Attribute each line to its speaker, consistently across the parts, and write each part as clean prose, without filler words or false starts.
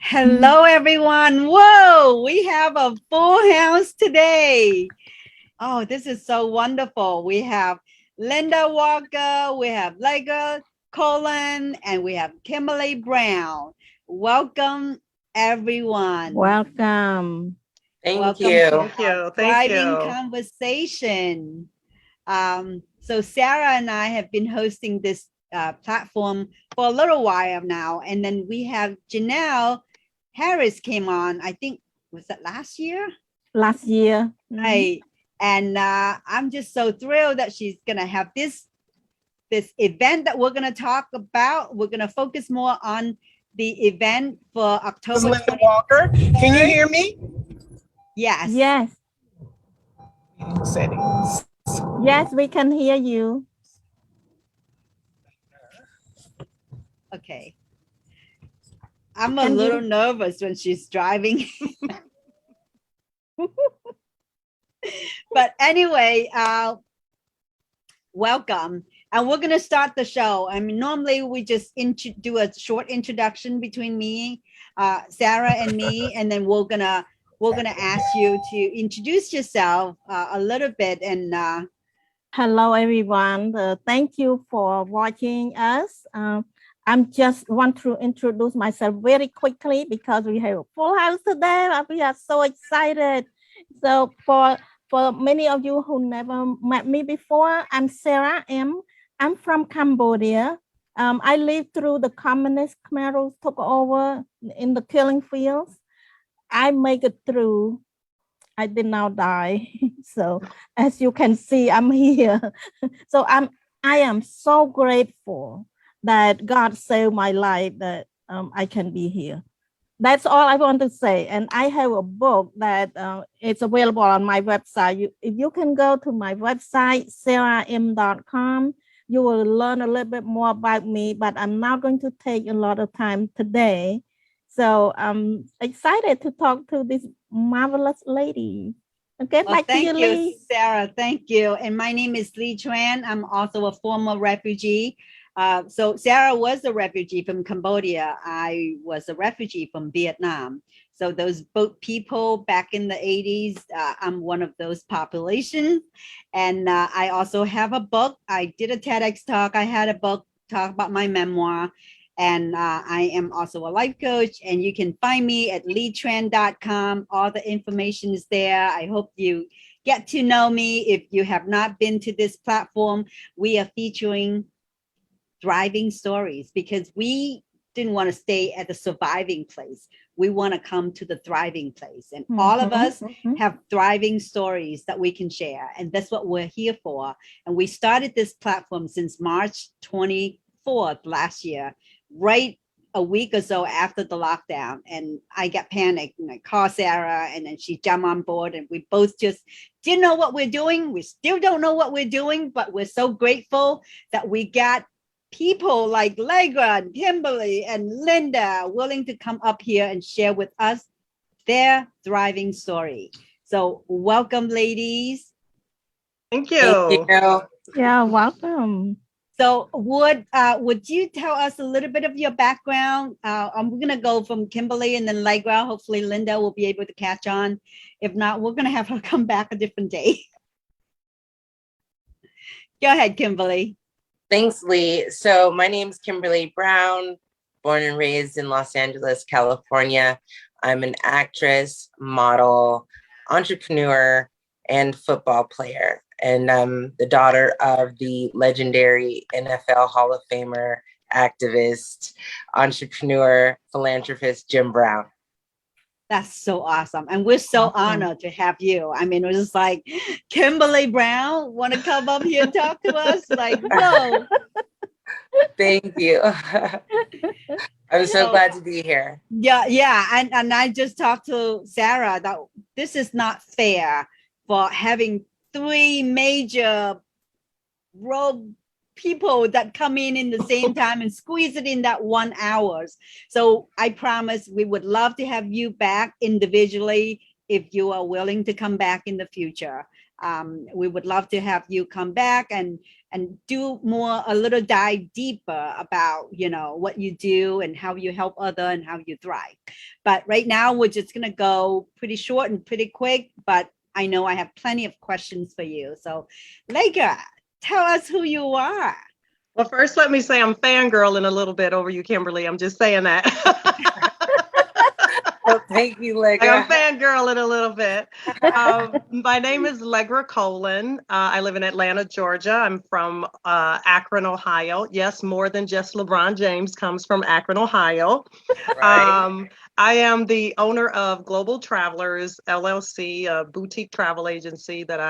Speaker 1: Hello, everyone. Whoa, we have a full house today. Oh, this is so wonderful. We have Linda Walker, we have Leggra Colon, and we have Kimberly Brown. Welcome, everyone.
Speaker 2: Welcome.
Speaker 3: Thank
Speaker 1: Welcome to
Speaker 3: you.
Speaker 1: our
Speaker 4: Thank you. Thank
Speaker 1: thriving
Speaker 4: you.
Speaker 1: conversation. So Sarah and I have been hosting this platform for a little while now, and then we have Janelle Harris came on. I think was that last year,
Speaker 2: Last year.
Speaker 1: right? And I'm just so thrilled that she's gonna have this event that we're gonna talk about. We're gonna focus more on the event for
Speaker 3: This is
Speaker 1: October
Speaker 3: Linda Walker. Can you
Speaker 1: 23rd.
Speaker 3: hear me?
Speaker 1: Yes.
Speaker 2: Yes.
Speaker 3: Settings.
Speaker 2: Yes, we can hear you.
Speaker 1: Okay. I'm a
Speaker 2: Can you-
Speaker 1: little nervous when she's driving. But anyway, welcome. And we're going to start the show. I mean, normally we just do a short introduction between me, Sarah and me, and then we're gonna ask you to introduce yourself a little bit. And
Speaker 2: Hello, everyone. Thank you for watching us. I'm just want to introduce myself very quickly because we have a full house today. We are so excited. So for many of you who never met me before, I'm Sarah M. I'm from Cambodia. I lived through the communist Khmer Rouge took over in the killing fields. I make it through. I did not die. So as you can see, I'm here. So I am so grateful that God saved my life, that I can be here. That's all I want to say. And I have a book that it's available on my website. If you can go to my website, sarahm.com, you will learn a little bit more about me, but I'm not going to take a lot of time today. So I'm excited to talk to this marvelous lady. Okay,
Speaker 1: well,
Speaker 2: back to you,
Speaker 1: thank you,
Speaker 2: Lee.
Speaker 1: Sarah. Thank you. And my name is Lee Tran. I'm also a former refugee. So Sarah was a refugee from Cambodia. I was a refugee from Vietnam. So those both people back in the 80s, I'm one of those populations. And I also have a book. I did a TEDx talk. I had a book talk about my memoir. And I am also a life coach, and you can find me at leetran.com. All the information is there. I hope you get to know me. If you have not been to this platform, we are featuring thriving stories because we didn't want to stay at the surviving place. We want to come to the thriving place. And all of us have thriving stories that we can share. And that's what we're here for. And we started this platform since March 24th last year, right a week or so after the lockdown. And I got panicked and I called Sarah, and then she jumped on board, and we both just didn't know what we're doing. We still don't know what we're doing, but we're so grateful that we got people like Leggra and Kimberly and Linda willing to come up here and share with us their thriving story. So welcome, ladies.
Speaker 4: Thank you.
Speaker 3: Thank you.
Speaker 2: Yeah, welcome.
Speaker 1: So would you tell us a little bit of your background? I'm gonna go from Kimberly and then Leggra. Hopefully Linda will be able to catch on. If not, we're gonna have her come back a different day. Go ahead, Kimberly.
Speaker 3: Thanks, Lee. So my name's Kimberly Brown, born and raised in Los Angeles, California. I'm an actress, model, entrepreneur, and football player. And I'm the daughter of the legendary NFL Hall of Famer, activist, entrepreneur, philanthropist, Jim Brown.
Speaker 1: That's so awesome. And we're so honored to have you. I mean, it was like, Kimberly Brown, want to come up here and talk to us? Like, whoa.
Speaker 3: Thank you. I'm so glad to be here.
Speaker 1: Yeah. And I just talked to Sarah that this is not fair for having three major rogue people that come in the same time and squeeze it in that 1 hour. So I promise we would love to have you back individually if you are willing to come back in the future. We would love to have you come back and do more, a little dive deeper about, you know, what you do and how you help other and how you thrive. But right now we're just going to go pretty short and pretty quick, but I know I have plenty of questions for you. So Leggra, tell us who you are.
Speaker 4: Well, first, let me say I'm fangirling a little bit over you, Kimberly. I'm just saying that.
Speaker 3: Well, thank you,
Speaker 4: I'm
Speaker 3: Leggra.
Speaker 4: fangirling a little bit. My name is Leggra Colon. I live in Atlanta, Georgia. I'm from Akron, Ohio. Yes, more than just LeBron James comes from Akron, Ohio.
Speaker 3: Right.
Speaker 4: I am the owner of Global Travelers LLC, a boutique travel agency that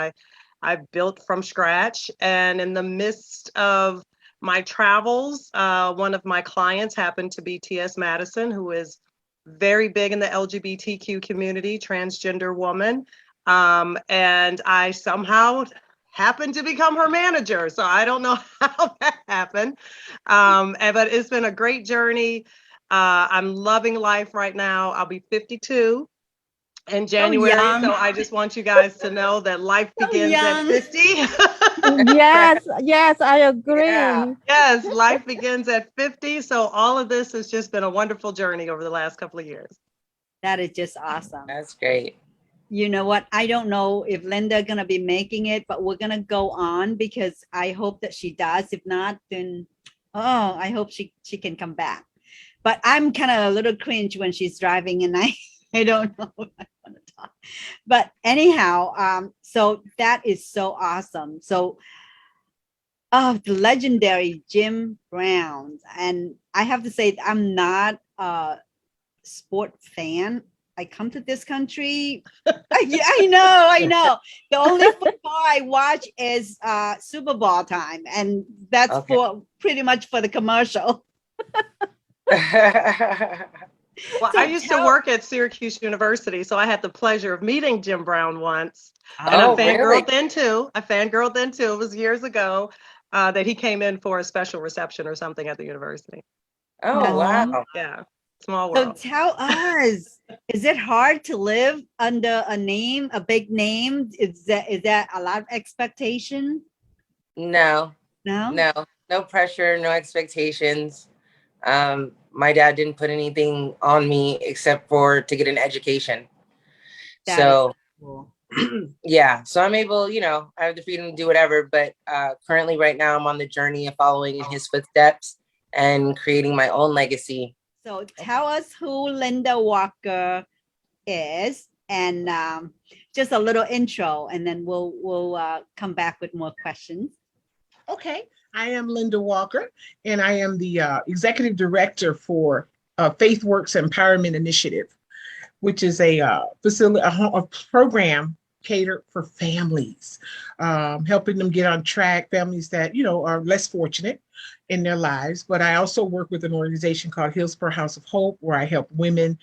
Speaker 4: I built from scratch. And in the midst of my travels, one of my clients happened to be T.S. Madison, who is very big in the LGBTQ community, transgender woman. And I somehow happened to become her manager. So I don't know how that happened. But it's been a great journey. I'm loving life right now. I'll be 52 in January.
Speaker 1: young.
Speaker 4: So I just want you guys to know that life begins at
Speaker 1: young.
Speaker 4: 50.
Speaker 2: Yes, I agree.
Speaker 3: Yeah.
Speaker 4: Yes, life begins at 50. So all of this has just been a wonderful journey over the last couple of years.
Speaker 1: That is just awesome.
Speaker 3: That's great.
Speaker 1: You know what? I don't know if Linda gonna be making it, but we're gonna go on because I hope that she does. If not, then I hope she can come back. But I'm kind of a little cringe when she's driving and I don't know if I want to talk. But anyhow, so that is so awesome. So the legendary Jim Brown. And I have to say, I'm not a sport fan. I come to this country. I know. The only football I watch is Super Bowl time. And that's
Speaker 3: Okay.
Speaker 1: for pretty much for the commercial.
Speaker 4: Well,
Speaker 1: So
Speaker 4: I used to work at Syracuse University, so I had the pleasure of meeting Jim Brown once. And I
Speaker 3: Oh,
Speaker 4: fangirled
Speaker 3: really?
Speaker 4: then too. I fangirled then too. It was years ago that he came in for a special reception or something at the university.
Speaker 3: Oh, wow.
Speaker 4: Yeah, small
Speaker 1: So
Speaker 4: world.
Speaker 1: tell us, is it hard to live under a name, a big name? Is that a lot of expectation?
Speaker 3: No,
Speaker 1: No?
Speaker 3: no pressure, no expectations. My dad didn't put anything on me except for to get an education.
Speaker 1: That is
Speaker 3: So
Speaker 1: cool.
Speaker 3: yeah, so I'm able, you know, I have the freedom to do whatever, but currently right now I'm on the journey of following in his footsteps and creating my own legacy.
Speaker 1: So tell us who Linda Walker is and just a little intro, and then we'll come back with more questions.
Speaker 5: Okay, I am Linda Walker, and I am the executive director for FaithWorks Empowerment Initiative, which is a facility, a program catered for families, helping them get on track. Families that are less fortunate in their lives. But I also work with an organization called Hillsborough House of Hope, where I help women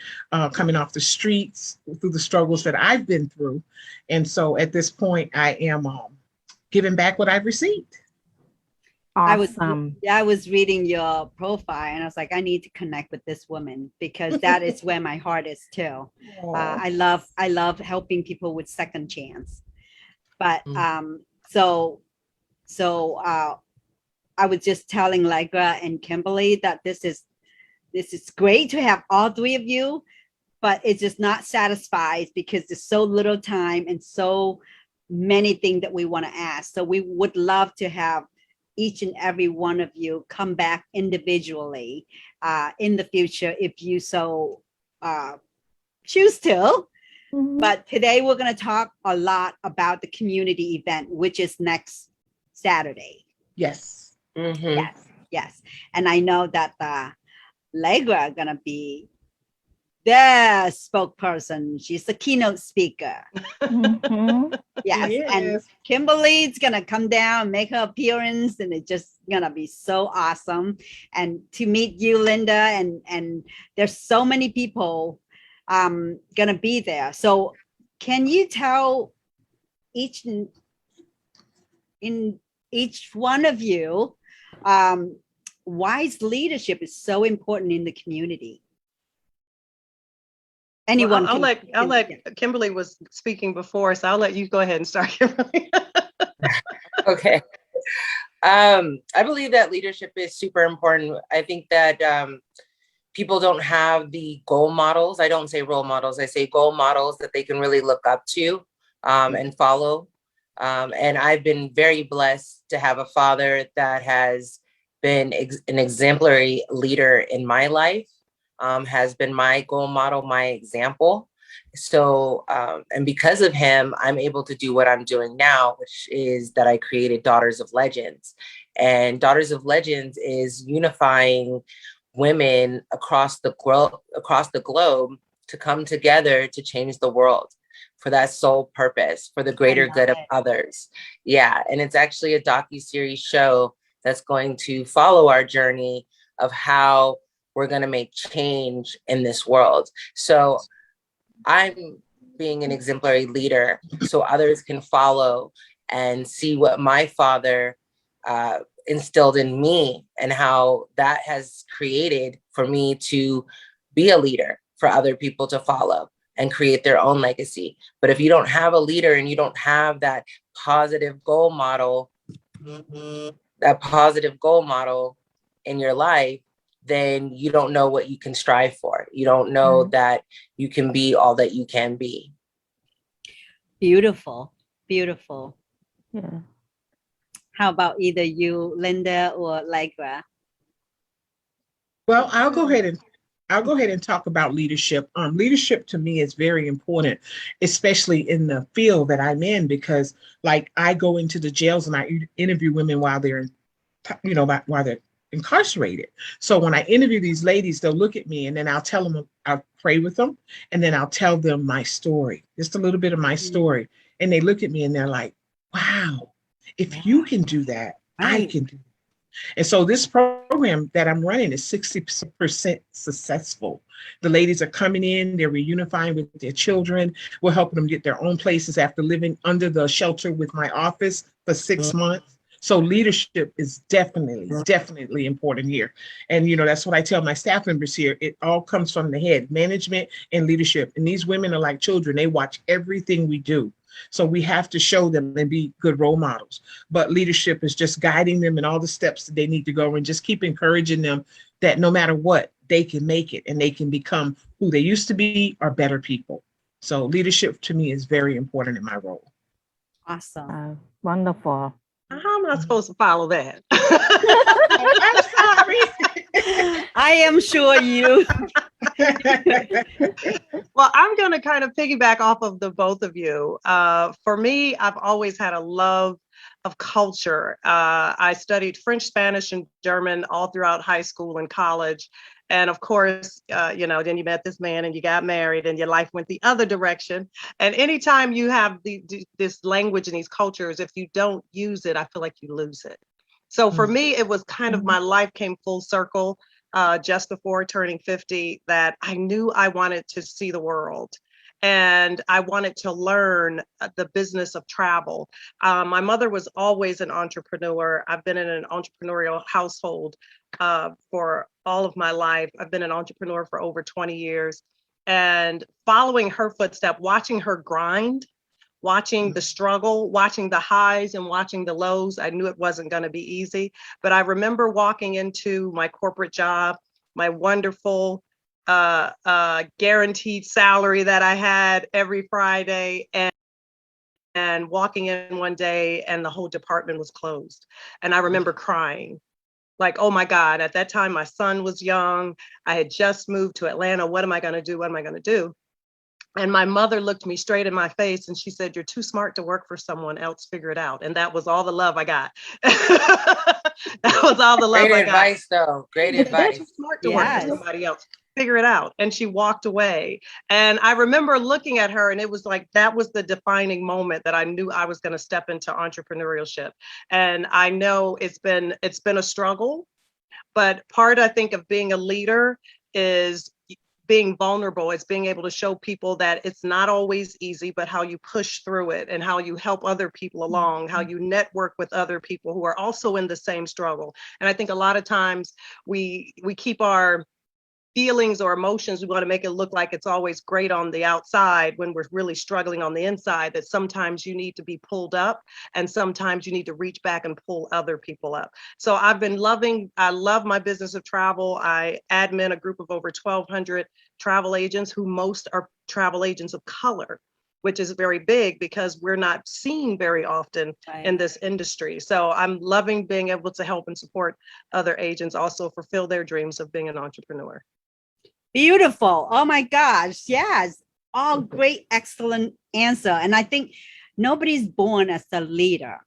Speaker 5: coming off the streets through the struggles that I've been through. And so at this point, I am giving back what I've received.
Speaker 2: Awesome.
Speaker 1: I was reading your profile and I was like, I need to connect with this woman because that is where my heart is too. I love helping people with second chance. But so I was just telling Leggra and Kimberly that this is great to have all three of you, but it's just not satisfied because there's so little time and so many things that we want to ask. So we would love to have each and every one of you come back individually in the future if you so choose to.
Speaker 2: Mhm.
Speaker 1: But today we're going to talk a lot about the community event, which is next Saturday.
Speaker 5: Yes.
Speaker 3: Mm-hmm.
Speaker 1: Yes. And I know that Leggra going to be the spokesperson. She's the keynote speaker.
Speaker 2: Mhm.
Speaker 1: Yes. And
Speaker 5: Yes.
Speaker 1: Kimberly's going to come down, make her appearance, and it's just going to be so awesome. And to meet you, Linda, and there's so many people going to be there. So can you tell each one of you why leadership is so important in the community? Anyone
Speaker 4: I'll
Speaker 1: can-
Speaker 4: let Kimberly was speaking before, so I'll let you go ahead and start, Kimberly.
Speaker 3: Okay. I believe that leadership is super important. I think that people don't have the goal models. I don't say role models. I say goal models that they can really look up to and follow. And I've been very blessed to have a father that has been an exemplary leader in my life, has been my goal model, my example. So, and because of him, I'm able to do what I'm doing now, which is that I created Daughters of Legends. And Daughters of Legends is unifying women across the globe to come together to change the world for that sole purpose, for the greater good of others. Yeah, and it's actually a docuseries show that's going to follow our journey of how we're going to make change in this world. So I'm being an exemplary leader so others can follow and see what my father instilled in me and how that has created for me to be a leader for other people to follow and create their own legacy. But if you don't have a leader and you don't have that positive goal model, in your life, then you don't know what you can strive for. You don't know that you can be all that you can be.
Speaker 1: Beautiful, beautiful.
Speaker 2: Yeah.
Speaker 1: How about either you, Linda, or Leggra?
Speaker 5: Well, I'll go ahead and talk about leadership. Leadership to me is very important, especially in the field that I'm in, because like I go into the jails and I interview women while they're, while they're incarcerated. So when I interview these ladies, they'll look at me and then I'll tell them, I'll pray with them, and then I'll tell them my story, just a little bit of my story. And they look at me and they're like, wow, if you can do that, I can do it. And so this program that I'm running is 60% successful. The ladies are coming in, they're reunifying with their children. We're helping them get their own places after living under the shelter with my office for 6 months. So leadership is definitely important here. And, that's what I tell my staff members here. It all comes from the head, management and leadership. And these women are like children. They watch everything we do. So we have to show them and be good role models. But leadership is just guiding them in all the steps that they need to go and just keep encouraging them that no matter what, they can make it and they can become who they used to be or better people. So leadership to me is very important in my role.
Speaker 1: Awesome.
Speaker 2: Wonderful.
Speaker 4: How am I supposed to follow that?
Speaker 5: I'm sorry.
Speaker 1: I am sure you.
Speaker 4: Well, I'm going to kind of piggyback off of the both of you. For me, I've always had a love of culture. I studied French, Spanish, and German all throughout high school and college. And of course, then you met this man and you got married and your life went the other direction. And anytime you have this language and these cultures, if you don't use it, I feel like you lose it. So for me, it was kind of my life came full circle just before turning 50 that I knew I wanted to see the world. And I wanted to learn the business of travel. My mother was always an entrepreneur. I've been in an entrepreneurial household for all of my life. I've been an entrepreneur for over 20 years. And following her footsteps, watching her grind, watching the struggle, watching the highs and watching the lows, I knew it wasn't going to be easy. But I remember walking into my corporate job, my wonderful guaranteed salary that I had every Friday, and walking in one day and the whole department was closed. And I remember crying. Like, oh my God, at that time, my son was young. I had just moved to Atlanta. What am I going to do? What am I going to do? And my mother looked me straight in my face and she said, you're too smart to work for someone else, figure it out. And that was all the love I got. That was all the love I got.
Speaker 3: Great advice though, great advice.
Speaker 4: You're too smart to work for somebody else, figure it out. And she walked away. And I remember looking at her and it was like, that was the defining moment that I knew I was going to step into entrepreneurship. And I know it's been a struggle, but part, I think, of being a leader is being vulnerable. It's being able to show people that it's not always easy, but how you push through it and how you help other people along, how you network with other people who are also in the same struggle. And I think a lot of times we keep our feelings or emotions. We want to make it look like it's always great on the outside when we're really struggling on the inside, that sometimes you need to be pulled up and sometimes you need to reach back and pull other people up. So I love my business of travel. I admin a group of over 1,200 travel agents, who most are travel agents of color, which is very big because we're not seen very often in this industry. So I'm loving being able to help and support other agents also fulfill their dreams of being an entrepreneur.
Speaker 1: Beautiful. Oh my gosh. Yes. All great, excellent answer. And I think nobody's born as a leader.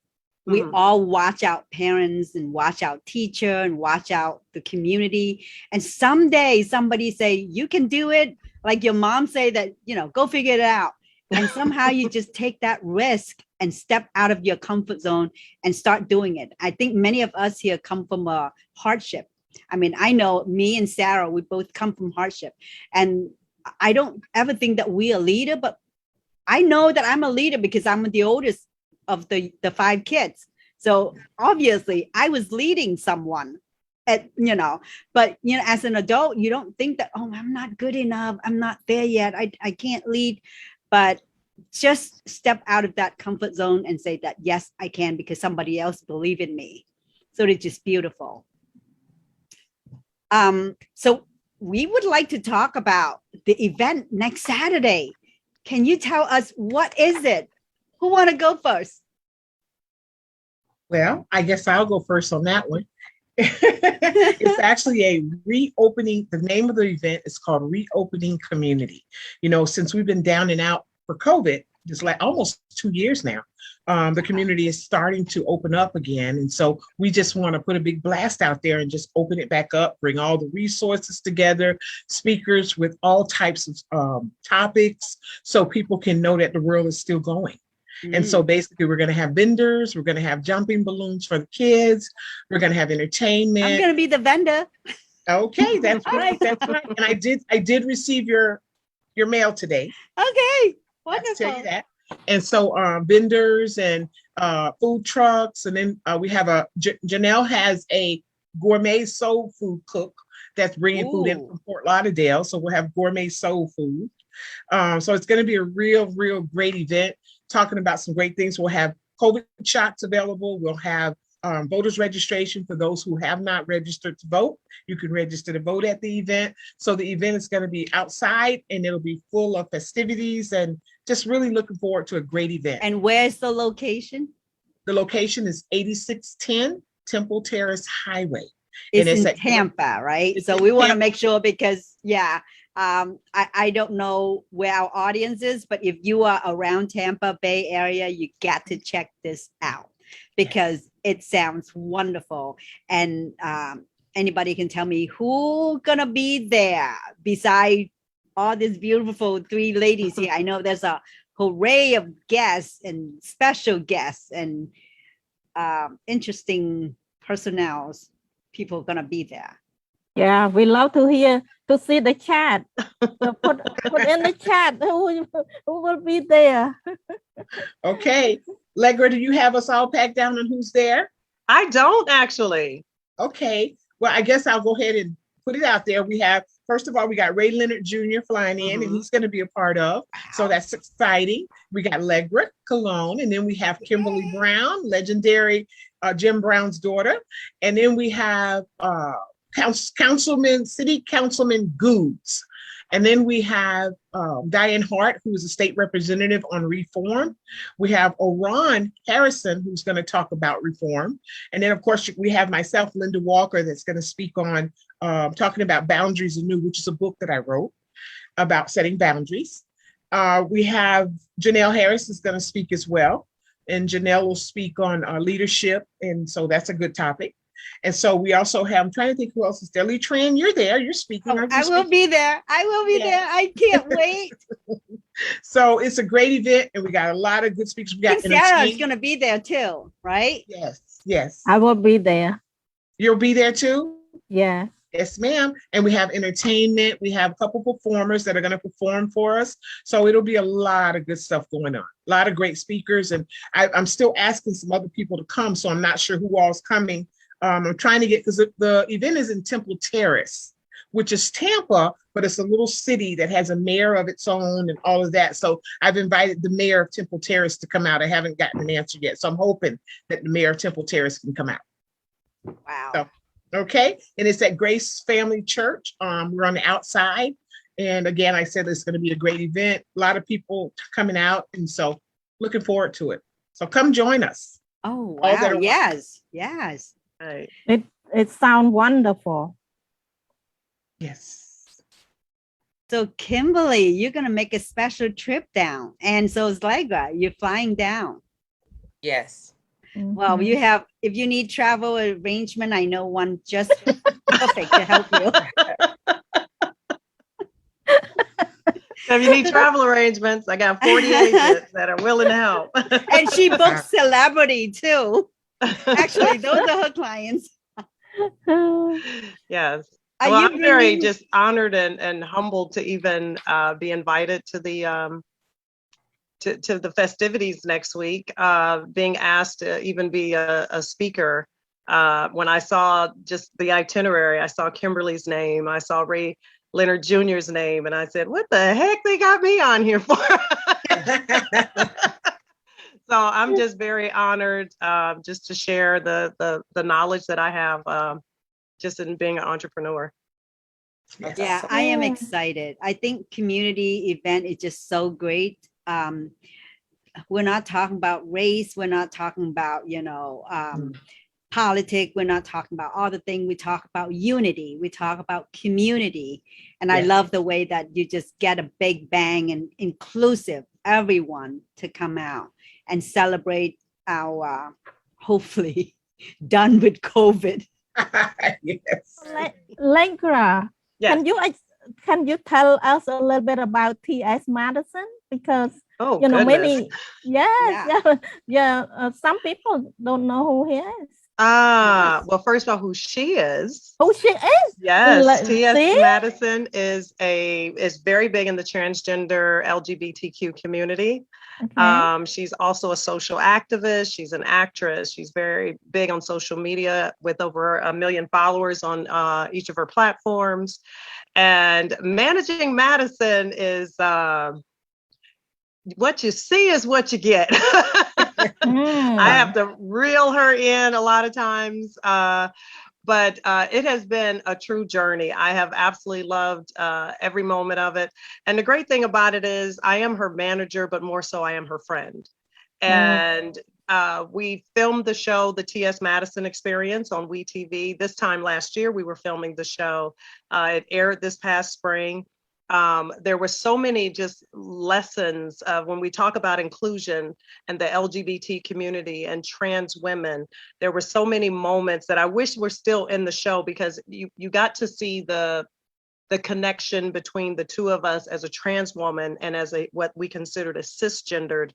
Speaker 1: We all watch out parents and watch out teacher and watch out the community. And someday somebody say, you can do it. Like your mom say that, go figure it out. And somehow you just take that risk and step out of your comfort zone and start doing it. I think many of us here come from a hardship. I mean, I know me and Sarah, we both come from hardship. And I don't ever think that we're a leader, but I know that I'm a leader because I'm the oldest of the 5 kids. So obviously I was leading someone but as an adult, you don't think that, oh, I'm not good enough. I'm not there yet. I can't lead. But just step out of that comfort zone and say that, yes, I can, because somebody else believe in me. So it's just beautiful. So we would like to talk about the event next Saturday. Can you tell us what is it? Who want to go first?
Speaker 5: Well, I guess I'll go first on that one. It's actually a reopening. The name of the event is called Reopening Community. Since we've been down and out for COVID, just like almost 2 years now, the community is starting to open up again. And so we just want to put a big blast out there and just open it back up, bring all the resources together, speakers with all types of topics, so people can know that the world is still going. And so basically we're going to have vendors, we're going to have jumping balloons for the kids, we're going to have entertainment.
Speaker 1: I'm going to be the vendor.
Speaker 5: Okay, that's right. That's right. And I did receive your mail today.
Speaker 1: Okay, wonderful.
Speaker 5: I'll tell you that. And so vendors and food trucks, and then we have Janelle has a gourmet soul food cook that's bringing food in from Fort Lauderdale. So we'll have gourmet soul food. So it's going to be a real great event, talking about some great things. We'll have COVID shots available. We'll have voters registration for those who have not registered to vote. You can register to vote at the event. So the event is going to be outside and it'll be full of festivities, and just really looking forward to a great event.
Speaker 1: And where's the location?
Speaker 5: The location is 8610 Temple Terrace Highway.
Speaker 1: It's in Tampa, right? So we want to make sure, because I don't know where our audience is, but if you are around Tampa Bay area, you got to check this out, because it sounds wonderful. And anybody can tell me who's gonna be there beside all these beautiful 3 ladies here. I know there's a whole array of guests and special guests and interesting personnels. People are gonna be there.
Speaker 2: Yeah, we love to see the chat. So put in the chat who will be there.
Speaker 5: Okay, Leggra, do you have us all packed down on who's there?
Speaker 4: I don't actually.
Speaker 5: Okay, well, I guess I'll go ahead and put it out there. We have, first of all, we got Ray Leonard Jr. flying in, and he's going to be a part of. So that's exciting. We got Leggra Colon, and then we have Kimberly Brown, legendary Jim Brown's daughter, and then we have City Councilman Goods. And then we have Diane Hart, who is a state representative on reform. We have Oran Harrison, who's going to talk about reform. And then, of course, we have myself, Linda Walker, that's going to speak on talking about Boundaries Anew, which is a book that I wrote about setting boundaries. We have Janelle Harris is going to speak as well. And Janelle will speak on leadership. And so that's a good topic. And so we also have, I'm trying to think who else is there. Lee Tran, you're there. You're speaking.
Speaker 1: I will be there. I will be there. I can't wait.
Speaker 5: So it's a great event, and we got a lot of good speakers. We got
Speaker 1: Sarah is going to be there too, right?
Speaker 5: Yes.
Speaker 2: I will be there.
Speaker 5: You'll be there too?
Speaker 2: Yeah.
Speaker 5: Yes, ma'am. And we have entertainment. We have a couple performers that are going to perform for us. So it'll be a lot of good stuff going on. A lot of great speakers. And I'm still asking some other people to come, so I'm not sure who all's coming. I'm trying to get, because the event is in Temple Terrace, which is Tampa, but it's a little city that has a mayor of its own and all of that. So I've invited the mayor of Temple Terrace to come out. I haven't gotten an answer yet. So I'm hoping that the mayor of Temple Terrace can come out.
Speaker 1: Wow.
Speaker 5: So, okay. And it's at Grace Family Church. We're on the outside. And again, I said it's going to be a great event. A lot of people coming out. And so looking forward to it. So come join us.
Speaker 1: Oh,
Speaker 5: All that
Speaker 1: wow.
Speaker 5: are-
Speaker 1: Yes. Yes.
Speaker 4: Right.
Speaker 2: It sounds wonderful.
Speaker 5: Yes.
Speaker 1: So Kimberly, you're going to make a special trip down. And so is Leggra, you're flying down.
Speaker 3: Yes.
Speaker 1: Well,
Speaker 2: Mhm.
Speaker 1: you have, if you need travel arrangement, I know one just perfect to help you.
Speaker 4: So if you need travel arrangements, I got 40 agents that are willing to help.
Speaker 1: And she books celebrity too. Actually, those are her clients.
Speaker 4: Yes.
Speaker 1: Are
Speaker 4: Well,
Speaker 1: you
Speaker 4: I'm very
Speaker 1: bringing-
Speaker 4: just honored and humbled to even be invited to the to the festivities next week. Being asked to even be a speaker. When I saw just the itinerary, I saw Kimberly's name, I saw Ray Leonard Jr.'s name, and I said, "What the heck they got me on here for?" So I'm just very honored just to share the knowledge that I have just in being an entrepreneur.
Speaker 3: That's
Speaker 1: Yeah,
Speaker 3: awesome.
Speaker 1: I am
Speaker 2: Yeah.
Speaker 1: excited. I think community event is just so great. We're not talking about race. We're not talking about, politics. We're not talking about all the things. We talk about unity. We talk about community. And I
Speaker 3: Yes.
Speaker 1: love the way that you just get a big bang and inclusive everyone to come out and celebrate our, hopefully, done with COVID.
Speaker 5: Yes.
Speaker 2: Leggra,
Speaker 4: Yes.
Speaker 2: can you tell us a little bit about T.S. Madison? Because
Speaker 4: Oh,
Speaker 2: goodness.
Speaker 4: goodness.
Speaker 2: Maybe some people don't know who he is.
Speaker 1: Yes.
Speaker 4: Well, first of all, who she is.
Speaker 2: Who she is?
Speaker 4: Yes, T.S.
Speaker 2: See?
Speaker 4: Madison is very big in the transgender LGBTQ community.
Speaker 2: Okay.
Speaker 4: She's also a social activist. She's an actress. She's very big on social media with over 1 million followers on each of her platforms. And managing Madison is what you see is what you get. I have to reel her in a lot of times. But it has been a true journey. I have absolutely loved every moment of it. And the great thing about it is I am her manager, but more so I am her friend. And we filmed the show, The T.S. Madison Experience on WeTV. This time last year, we were filming the show. It aired this past spring. There were so many just lessons when we talk about inclusion and the LGBT community and trans women. There were so many moments that I wish were still in the show, because you got to see the connection between the two of us as a trans woman and as what we considered a cisgendered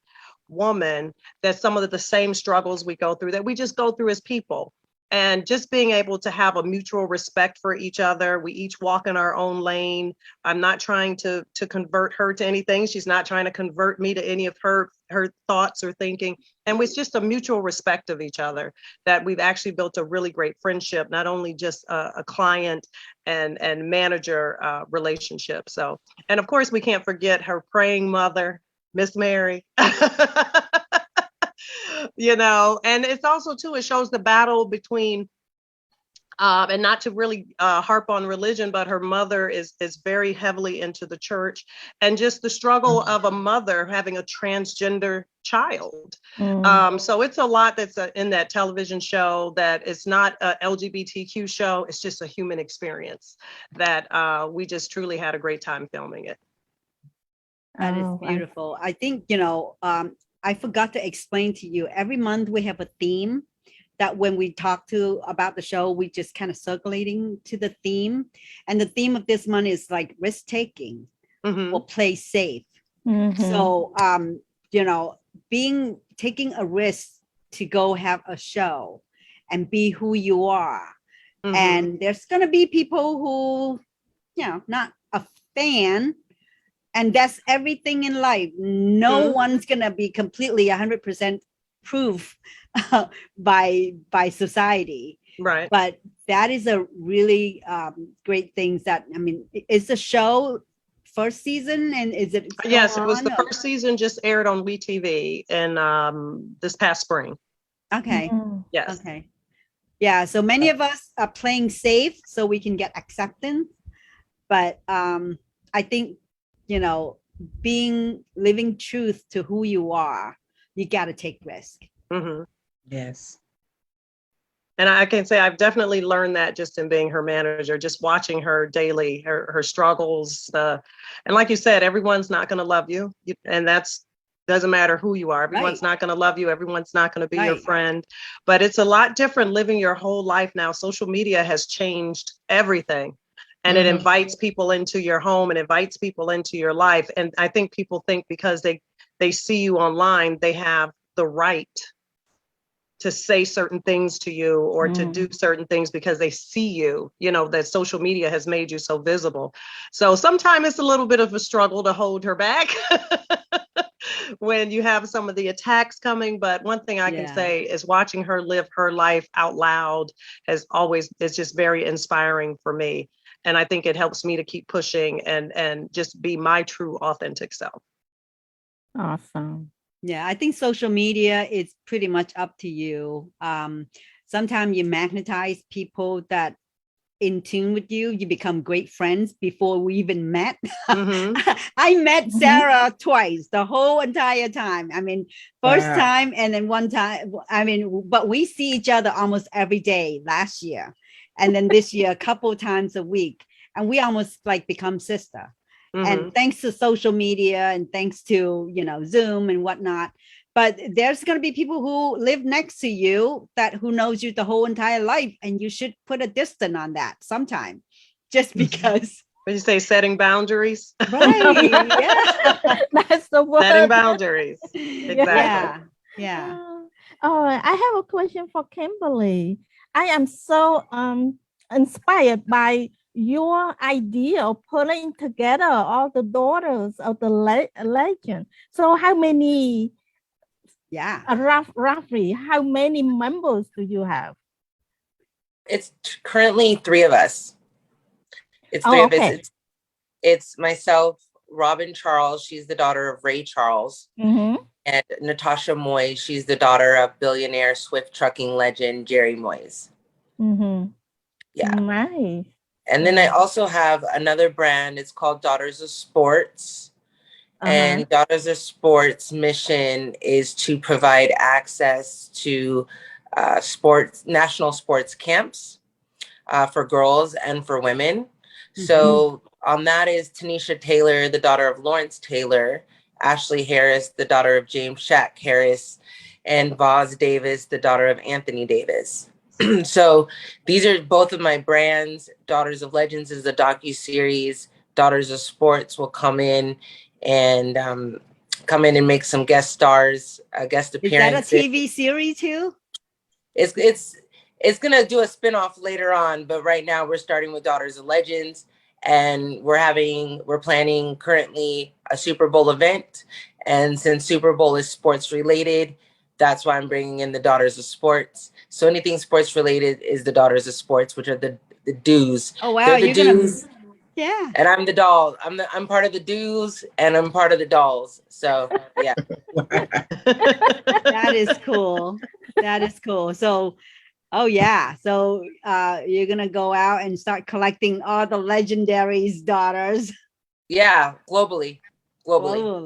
Speaker 4: woman, that some of the same struggles we go through, that we just go through as people. And just being able to have a mutual respect for each other. We each walk in our own lane. I'm not trying to convert her to anything. She's not trying to convert me to any of her thoughts or thinking. And it's just a mutual respect of each other that we've actually built a really great friendship, not only just a client and manager relationship. So, and of course, we can't forget her praying mother, Miss Mary. And it's also too, it shows the battle between and not to really harp on religion, but her mother is very heavily into the church, and just the struggle of a mother having a transgender child. So it's a lot that's in that television show, that it's not a LGBTQ show. It's just a human experience that we just truly had a great time filming it.
Speaker 1: That is beautiful. I think, I forgot to explain to you, every month we have a theme that when we talk about the show, we just kind of circulating to the theme. And the theme of this month is like risk taking or play safe. So, taking a risk to go have a show and be who you are. And there's going to be people who, not a fan. And that's everything in life. No one's going to be completely 100% proof by society.
Speaker 4: Right.
Speaker 1: But that is a really great thing that, I mean, is the show first season and is it still
Speaker 4: Yes, it was
Speaker 1: on,
Speaker 4: the
Speaker 1: or-
Speaker 4: first season just aired on WeTV in this past spring.
Speaker 1: Okay.
Speaker 2: Mm.
Speaker 4: Yes.
Speaker 1: Okay. Yeah. So many of us are playing safe so we can get acceptance. But I think, you know, living truth to who you are, you got to take risk.
Speaker 4: hmm
Speaker 5: Yes.
Speaker 4: And I can say I've definitely learned that just in being her manager, just watching her daily, her struggles. And like you said, everyone's not going to love you. And that's doesn't matter who you are. Everyone's
Speaker 1: Right.
Speaker 4: not going to love you. Everyone's not going to be your
Speaker 1: Right.
Speaker 4: friend. But it's a lot different living your whole life now. Social media has changed everything. And it
Speaker 5: Mhm.
Speaker 4: invites people into your home and invites people into your life. And I think people think because they see you online, they have the right to say certain things to you or to do certain things because they see you, you know, that social media has made you so visible. So sometimes it's a little bit of a struggle to hold her back when you have some of the attacks coming. But one thing I can
Speaker 1: Yeah.
Speaker 4: say is watching her live her life out loud is just very inspiring for me. And I think it helps me to keep pushing and just be my true authentic self.
Speaker 2: Awesome.
Speaker 1: Yeah. I think social media is pretty much up to you. Sometimes you magnetize people that in tune with you. You become great friends before we even met.
Speaker 4: Mhm.
Speaker 1: I met
Speaker 2: Mhm.
Speaker 1: Sarah twice the whole entire time. I mean, first
Speaker 5: Wow.
Speaker 1: time and then one time. I mean, but we see each other almost every day last year. And then this year, a couple times a week. And we almost like become sister.
Speaker 4: Mhm.
Speaker 1: And thanks to social media and thanks to, you know, Zoom and whatnot. But there's going to be people who live next to you that who knows you the whole entire life. And you should put a distance on that sometime just because.
Speaker 4: What do you say, setting boundaries?
Speaker 1: Right. Yeah.
Speaker 2: That's the word.
Speaker 4: Setting boundaries.
Speaker 2: Yeah.
Speaker 4: Exactly.
Speaker 1: Yeah.
Speaker 2: Oh, I have a question for Kimberly. I am so inspired by your idea of putting together all the daughters of the legend. So how many,
Speaker 1: Yeah.
Speaker 2: roughly, how many members do you have?
Speaker 3: It's currently three of us. It's
Speaker 2: Oh,
Speaker 3: three of us.
Speaker 2: okay.
Speaker 3: It's myself, Robin Charles. She's the daughter of Ray Charles.
Speaker 2: Mm-hmm.
Speaker 3: And Natasha Moyes. She's the daughter of billionaire Swift trucking legend Jerry Moyes.
Speaker 2: Mm-hmm.
Speaker 3: Yeah.
Speaker 2: Nice.
Speaker 3: And then I also have another brand. It's called Daughters of Sports. And Daughters of Sports' mission is to provide access to national sports camps for girls and for women. So on that is Tanisha Taylor, the daughter of Lawrence Taylor, Ashley Harris, the daughter of James Shack Harris, and Vaz Davis, the daughter of Anthony Davis. So these are both of my brands. Daughters of Legends is the docu-series. Daughters of Sports will come in and make some guest stars, guest
Speaker 1: Is that a
Speaker 3: appearances.
Speaker 1: TV series too?
Speaker 3: It's gonna do a spinoff later on, but right now we're starting with Daughters of Legends, and we're planning currently a Super Bowl event. And since Super Bowl is sports related, that's why I'm bringing in the Daughters of Sports. So anything sports related is the Daughters of Sports, which are the dues.
Speaker 1: Oh wow,
Speaker 3: They're the
Speaker 1: you're gonna,
Speaker 3: dues,
Speaker 1: yeah.
Speaker 3: and I'm the doll. I'm part of the dues, and I'm part of the dolls. So yeah.
Speaker 1: That is cool. That is cool. So, oh yeah. So you're gonna go out and start collecting all the legendaries' daughters
Speaker 3: Yeah, globally.
Speaker 1: globally.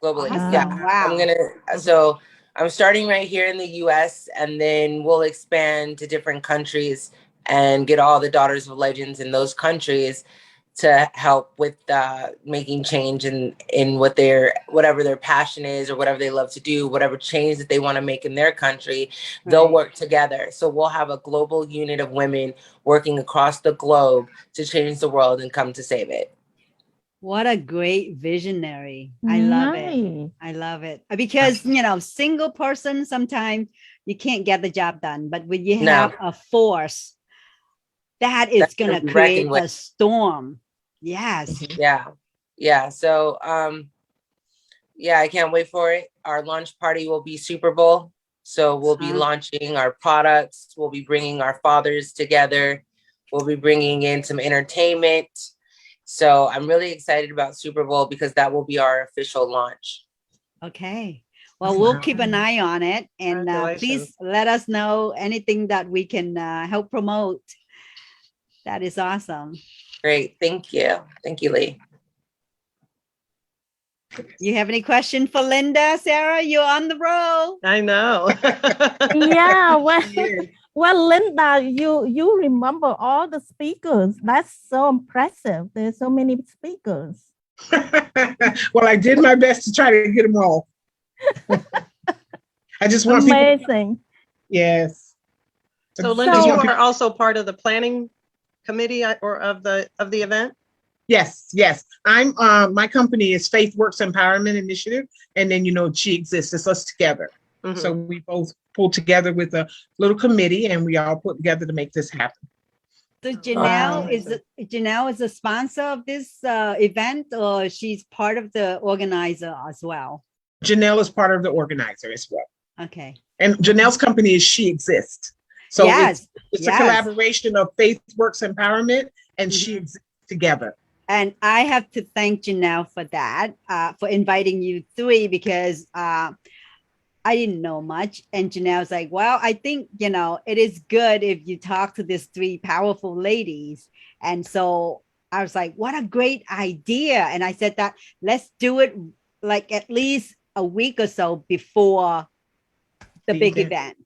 Speaker 1: Awesome.
Speaker 3: Yeah.
Speaker 1: Wow.
Speaker 3: So I'm starting right here in the US, and then we'll expand to different countries and get all the Daughters of Legends in those countries to help with making change in whatever their passion is or whatever they love to do, whatever change that they want to make in their country. They'll
Speaker 1: Right.
Speaker 3: work together. So we'll have a global unit of women working across the globe to change the world and come to save it.
Speaker 1: What a great visionary. I love it. I love it. Because, you know, single person, sometimes you can't get the job done. But when you have a force, that is going to create a storm. Yes.
Speaker 3: Yeah. Yeah. So, yeah, I can't wait for it. Our launch party will be Super Bowl. So we'll be
Speaker 1: Uh-huh.
Speaker 3: launching our products. We'll be bringing our fathers together. We'll be bringing in some entertainment. So I'm really excited about Super Bowl because that will be our official launch.
Speaker 1: Okay. Well, we'll keep an eye on it, and
Speaker 4: Congratulations.
Speaker 1: please let us know anything that we can help promote. That is awesome.
Speaker 3: Great. Thank you. Thank you, Lee.
Speaker 1: You have any question for Linda? Sarah, you're on the roll.
Speaker 4: I know.
Speaker 2: Yeah, well,
Speaker 5: Yes.
Speaker 2: well, Linda, you remember all the speakers. That's so impressive. There's so many speakers.
Speaker 5: Well, I did my best to try to get them all. I just want people.
Speaker 2: Amazing.
Speaker 5: Yes.
Speaker 4: So
Speaker 5: I
Speaker 4: Linda,
Speaker 5: just
Speaker 4: you
Speaker 5: want
Speaker 4: are
Speaker 5: people-
Speaker 4: also part of the planning committee or of the event?
Speaker 5: Yes, yes. I'm my company is Faith Works Empowerment Initiative, and then She Exists. It's us together.
Speaker 4: Mhm.
Speaker 5: So we both pulled together with a little committee, and we all put together to make this happen.
Speaker 1: So
Speaker 2: Wow.
Speaker 1: Janelle is a sponsor of this event, or she's part of the organizer as well?
Speaker 5: Janelle is part of the organizer as well,
Speaker 1: Okay.
Speaker 5: and Janelle's company is She Exists. So
Speaker 1: Yes.
Speaker 5: it's
Speaker 1: yes.
Speaker 5: a collaboration of Faith Works Empowerment and She
Speaker 1: Mhm.
Speaker 5: Exists together.
Speaker 1: And I have to thank Janelle for that, for inviting you three, because I didn't know much. And Janelle's like, well, I think, it is good if you talk to these three powerful ladies. And so I was like, what a great idea. And I said that let's do it like at least a week or so before the
Speaker 5: The
Speaker 1: big
Speaker 5: event.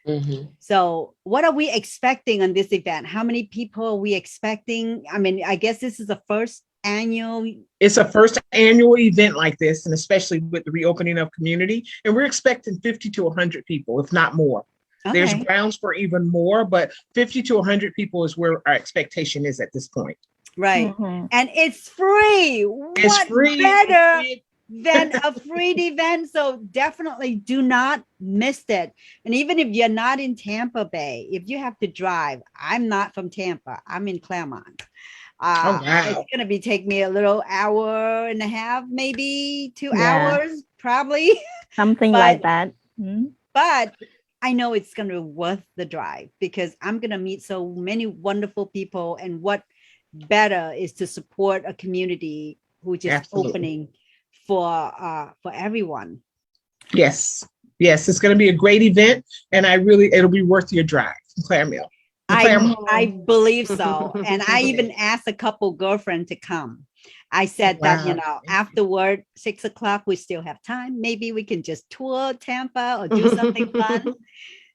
Speaker 1: event.
Speaker 3: Mhm.
Speaker 1: So what are we expecting on this event? How many people are we expecting? I mean, I guess this is the first annual.
Speaker 5: It's a first annual event like this, and especially with the reopening of community. And we're expecting 50 to 100 people, if not more. There's
Speaker 1: Okay.
Speaker 5: grounds for even more, but 50 to 100 people is where our expectation is at this point.
Speaker 1: Right.
Speaker 2: Mhm.
Speaker 1: And it's free.
Speaker 5: It's
Speaker 1: What
Speaker 5: free.
Speaker 1: better than a free event? So definitely do not miss it. And even if you're not in Tampa Bay, if you have to drive, I'm not from Tampa, I'm in Claremont.
Speaker 5: Oh, wow.
Speaker 1: It's going to be take me a little hour and a half, maybe 2
Speaker 2: Yeah.
Speaker 1: hours, probably.
Speaker 2: Something
Speaker 1: But-
Speaker 2: like that. Mhm.
Speaker 1: But I know it's going to be worth the drive because I'm going to meet so many wonderful people. And what better is to support a community who just
Speaker 5: Absolutely.
Speaker 1: opening for everyone.
Speaker 5: Yes. Yes. It's going to be a great event. And it'll be worth your drive from Claremont.
Speaker 1: I believe so. And I even asked a couple girlfriend to come. I said that,
Speaker 5: Wow.
Speaker 1: afterward, 6 o'clock, we still have time. Maybe we can just tour Tampa or do something fun. So,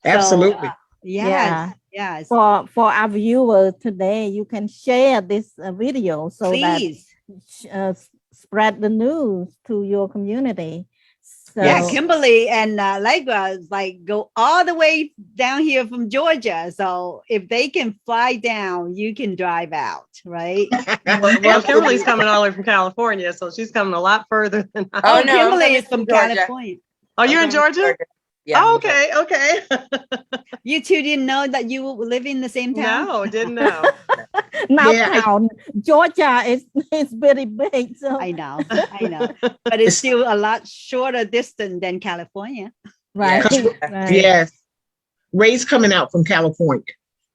Speaker 5: Absolutely.
Speaker 1: yes, yes.
Speaker 2: For our viewers today, you can share this video so
Speaker 1: Please.
Speaker 2: that spread the news to your community. So,
Speaker 1: Yeah, Kimberly and Leggra is like go all the way down here from Georgia. So if they can fly down, you can drive out, right?
Speaker 4: Well, Kimberly's coming all the way from California, so she's coming a lot further than I.
Speaker 3: Oh, no, I'm
Speaker 1: Kimberly
Speaker 3: coming
Speaker 1: is from
Speaker 3: Georgia.
Speaker 1: California.
Speaker 4: Oh, you're in
Speaker 3: I'm coming
Speaker 4: Georgia?
Speaker 3: Yeah.
Speaker 4: Oh,
Speaker 3: I'm from Georgia.
Speaker 4: okay.
Speaker 1: You two didn't know that you live in the same town?
Speaker 4: No, didn't know.
Speaker 2: now
Speaker 5: Yeah.
Speaker 2: town, Georgia is very big. So
Speaker 1: I know. But it's still a lot shorter distance than California.
Speaker 2: right,
Speaker 3: Yes.
Speaker 2: right.
Speaker 5: Yes. Ray's coming out from California.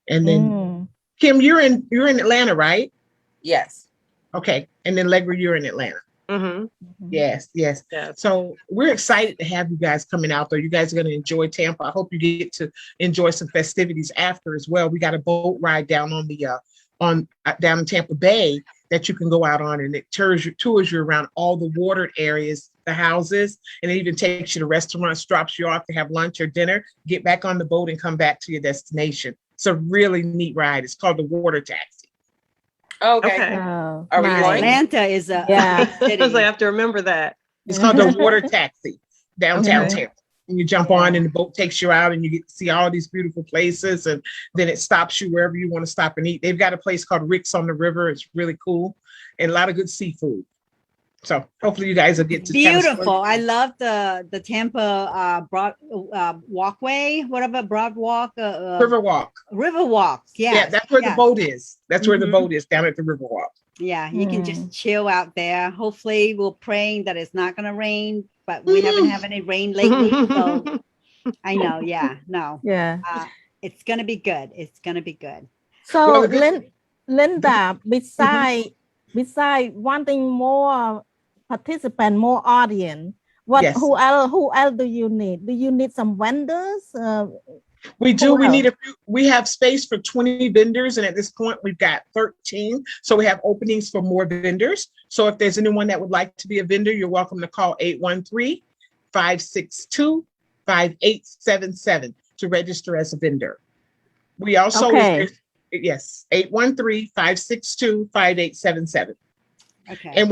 Speaker 5: And then
Speaker 2: Mm.
Speaker 5: Kim, you're in Atlanta, right?
Speaker 3: Yes.
Speaker 5: Okay. And then Leggra, you're in Atlanta.
Speaker 4: Hmm.
Speaker 5: Yes, yes.
Speaker 4: Yes.
Speaker 5: So we're excited to have you guys coming out there. You guys are going to enjoy Tampa. I hope you get to enjoy some festivities after as well. We got a boat ride down on the down in Tampa Bay that you can go out on, and it tours you around all the watered areas, the houses, and it even takes you to restaurants, drops you off to have lunch or dinner, get back on the boat and come back to your destination. It's a really neat ride. It's called the water taxi.
Speaker 3: Okay.
Speaker 4: Okay.
Speaker 2: Oh,
Speaker 3: Are we
Speaker 2: nice.
Speaker 3: going?
Speaker 1: Atlanta is a
Speaker 2: Yeah.
Speaker 1: big city.
Speaker 4: So I have to remember that.
Speaker 5: It's called the water taxi downtown
Speaker 2: Okay.
Speaker 5: Tampa. And you jump on and the boat takes you out and you get to see all these beautiful places, and then it stops you wherever you want to stop and eat. They've got a place called Rick's on the River. It's really cool and a lot of good seafood. So hopefully you guys will get to kind of
Speaker 1: Beautiful.
Speaker 5: explore-
Speaker 1: I love the Tampa broad walkway, whatever, broad walk,
Speaker 5: River Walk.
Speaker 1: river walks. Yes.
Speaker 5: Yeah, that's where the boat is. That's where the
Speaker 1: Mhm.
Speaker 5: boat is, down at the River Walk.
Speaker 1: Yeah, you can
Speaker 2: Mm.
Speaker 1: just chill out there. Hopefully, we're praying that it's not going to rain, but we haven't had any rain lately. So I know. Yeah. No.
Speaker 2: Yeah.
Speaker 1: It's gonna be good. It's gonna be good.
Speaker 2: So
Speaker 5: Well, the good-
Speaker 2: Linda, beside wanting more participant, more audience,
Speaker 5: Yes.
Speaker 2: who else do you need? Do you need some vendors?
Speaker 5: We do.
Speaker 2: Who
Speaker 5: We need
Speaker 2: else?
Speaker 5: a few. We have space for 20 vendors, and at this point, we've got 13. So we have openings for more vendors. So if there's anyone that would like to be a vendor, you're welcome to call 813-562-5877 to register as a vendor. We also,
Speaker 2: Okay.
Speaker 5: yes, 813-562-5877.
Speaker 1: Okay.
Speaker 5: And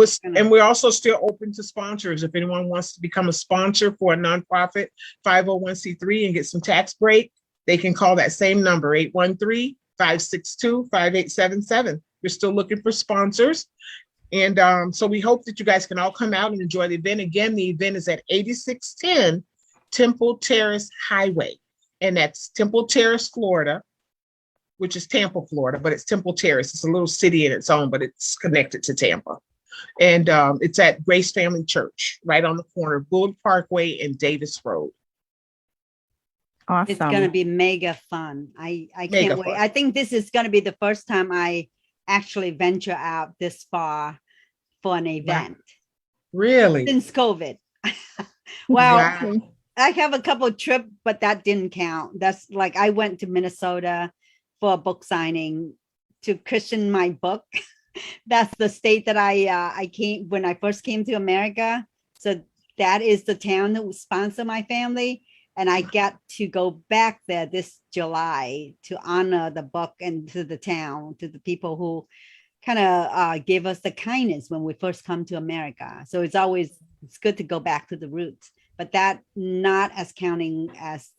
Speaker 5: we're also still open to sponsors. If anyone wants to become a sponsor for a nonprofit 501c3 and get some tax break, they can call that same number, 813-562-5877. We're still looking for sponsors. And so we hope that you guys can all come out and enjoy the event. Again, the event is at 8610 Temple Terrace Highway. And that's Temple Terrace, Florida, which is Tampa, Florida, but it's Temple Terrace. It's a little city in its own, but it's connected to Tampa. And it's at Grace Family Church, right on the corner of Bullard Parkway and Davis Road.
Speaker 2: Awesome.
Speaker 1: It's gonna be mega fun. I
Speaker 5: Mega
Speaker 1: can't wait.
Speaker 5: fun.
Speaker 1: I think this is gonna be the first time I actually venture out this far for an event
Speaker 5: Really?
Speaker 1: since COVID. Well,
Speaker 5: Wow.
Speaker 1: I have a couple of trips, but that didn't count. That's like I went to Minnesota for a book signing to christen my book. That's the state that I came when I first came to America. So that is the town that will sponsor my family. And I got to go back there this July to honor the book and to the town, to the people who kind of gave us the kindness when we first come to America. So it's good to go back to the roots, but that not as counting as,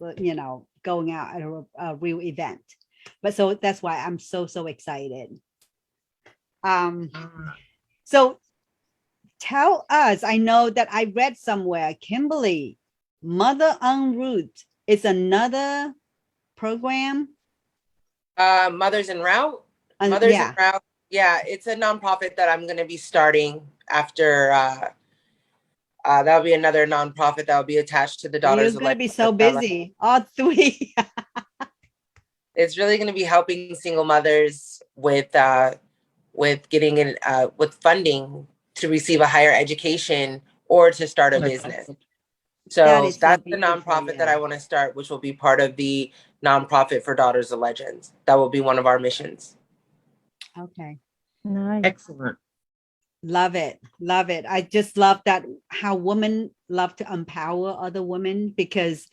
Speaker 1: going out at a real event. But so that's why I'm so excited. So tell us, I know that I read somewhere, Kimberly, Mother en Route is another program.
Speaker 3: Mothers en Route. Mothers en Route. Yeah, it's a nonprofit that I'm going to be starting after. That'll be another nonprofit that will be attached to the Daughters.
Speaker 1: You're going to be so busy, all three.
Speaker 3: It's really going to be helping single mothers with getting in with funding to receive a higher education or to start a business. So that's the nonprofit that I want to start, which will be part of the nonprofit for Daughters of Legends. That will be one of our missions.
Speaker 1: Okay.
Speaker 2: Nice.
Speaker 5: Excellent.
Speaker 1: Love it. Love it. I just love that how women love to empower other women, because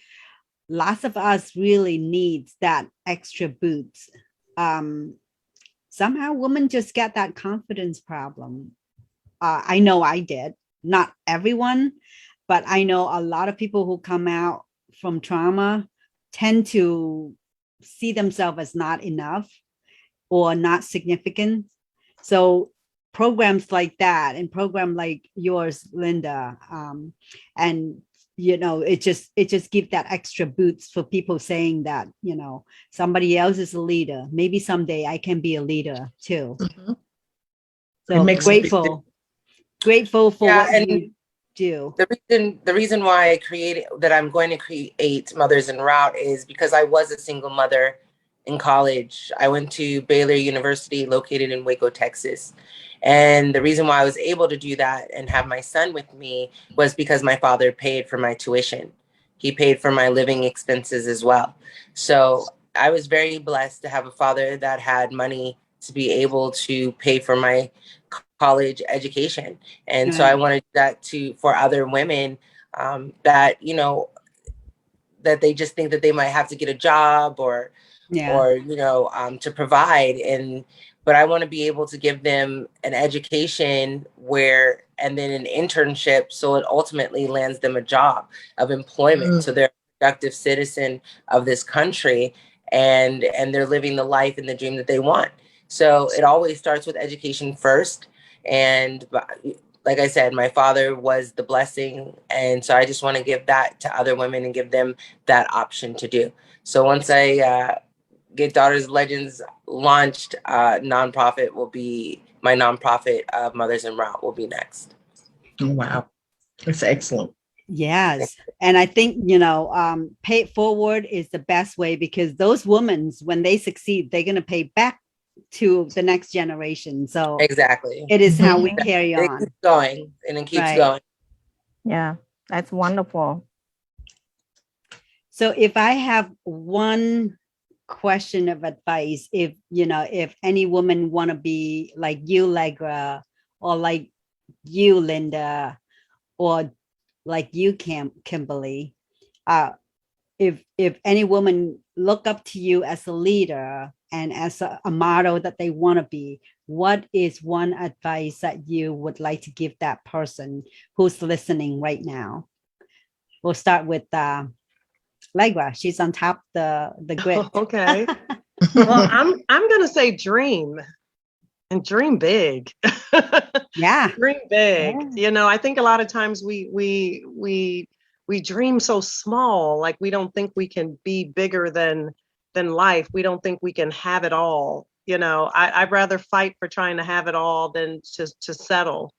Speaker 1: lots of us really needs that extra boost. Somehow women just get that confidence problem. I know I did, not everyone, but I know a lot of people who come out from trauma tend to see themselves as not enough or not significant. So programs like that and program like yours, Linda, and it just gives that extra boost for people saying that, somebody else is a leader. Maybe someday I can be a leader too.
Speaker 5: Mm-hmm.
Speaker 1: So grateful for what you do.
Speaker 3: The reason why I'm going to create Mothers en Route is because I was a single mother in college. I went to Baylor University, located in Waco, Texas. And the reason why I was able to do that and have my son with me was because my father paid for my tuition. He paid for my living expenses as well. So I was very blessed to have a father that had money to be able to pay for my college education. And so I wanted that for other women that, that they just think that they might have to get a job or to provide. But I want to be able to give them an education and then an internship, so it ultimately lands them a job of employment. So they're a productive citizen of this country and they're living the life and the dream that they want. So it always starts with education first. And like I said, my father was the blessing. And so I just want to give that to other women and give them that option to do. So once I get Daughters of Legends launched, my nonprofit of Mothers en Route will be next.
Speaker 5: Oh, wow. That's excellent.
Speaker 1: Yes. And I think, pay it forward is the best way, because those women, when they succeed, they're going to pay back to the next generation. So
Speaker 3: Exactly.
Speaker 1: it is how we
Speaker 2: Mhm.
Speaker 1: carry
Speaker 3: It
Speaker 1: on.
Speaker 3: keeps going and it keeps
Speaker 1: Right.
Speaker 3: going.
Speaker 2: Yeah, that's wonderful.
Speaker 1: So if I have one question of advice, if any woman want to be like you, Leggra, or like you, Linda, or like you, Kimberly, if any woman look up to you as a leader and as a model that they want to be, what is one advice that you would like to give that person who's listening right now? We'll start with Leggra. She's on top the grid.
Speaker 4: Okay. Well, I'm gonna say dream and dream big.
Speaker 1: Yeah.
Speaker 4: Dream big.
Speaker 1: Yeah.
Speaker 4: I think a lot of times we dream so small, like we don't think we can be bigger than life. We don't think we can have it all. I'd rather fight for trying to have it all than to settle,